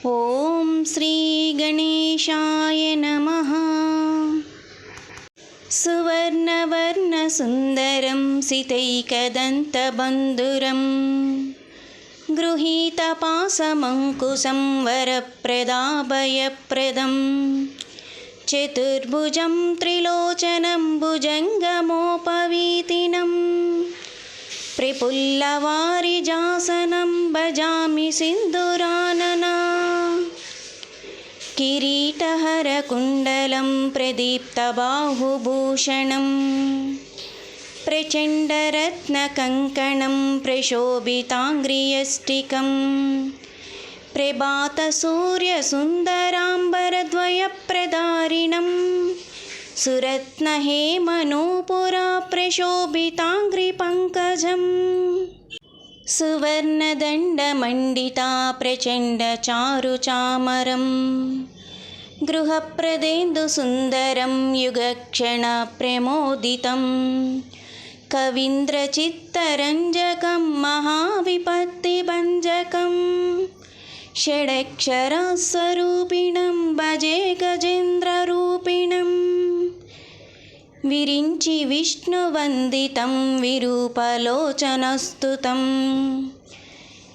ఓం శ్రీ గణేశాయ నమః. సువర్ణవర్ణసుందరం సితైకదంతబంధురం గృహీతపాశమంకుశం వరప్రదాభయప్రదం చతుర్భుజం త్రిలోచనం భుజంగమోపవీతినం ప్రఫుల్లవారిజాసనం భజామి సింధురాననా. కిరీటహరకుండలం ప్రదీప్తబాహుభూషణం ప్రచండరత్నకంకణం ప్రశోభితాంగ్రియష్టికం ప్రభాతసూర్యసుందరాంబరద్వయప్రదారిణం సురత్నహేమనూపురా ప్రశోభితాంగ్రిపంకజం సువర్ణదండమండితా ప్రచండచారుచామరం గృహప్రదేందుసుందరం యుగక్షణప్రమోదితం కవీంద్రచిత్తరంజకం మహావిపత్తిభంజకం షడక్షరస్వరూపిణం భజే గజేంద్రరూపిణం విరించి విష్ణువందితం విరూపలోచనస్తుతం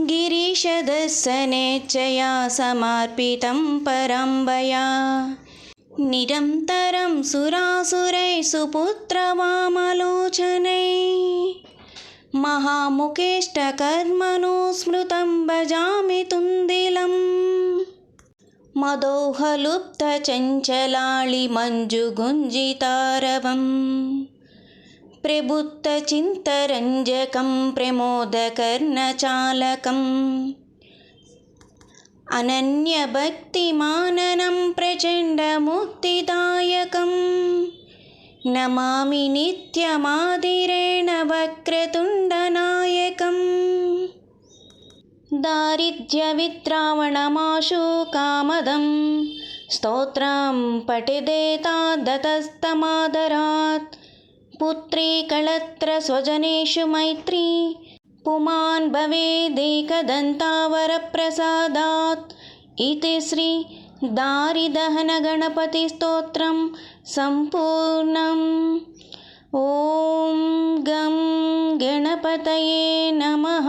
గిరీశదర్శనేచ్ఛయా సమర్పితం పరంబయా నిరంతరం సురాసురై సుపుత్రవామలోచనై మహాముఖేష్టకర్మణో స్మృతం భజామి తుందిలం మదోహలుప్తచంచలాళిమంజుగుంజితారవం ప్రబుద్ధచింతరంజకం ప్రమోదకర్ణచాలకం అనన్యభక్తిమాననం ప్రచండముక్తిదాయకం నమామి నిత్యమాదిరేణ వక్రతుండనాయకం దారిద్ర్యవిత్రావణమాశు కామదం స్తోత్రం పఠిదేతాదతస్తమాదరాత్ పుత్రీ కళత్ర స్వజనేషు మైత్రీ పుమాన్ భవేదేకదంతావరప్రసాదాత్ ఇతి శ్రీ దారిదహన గణపతి స్తోత్రం సంపూర్ణం. ఓం గం గణపతయే నమః.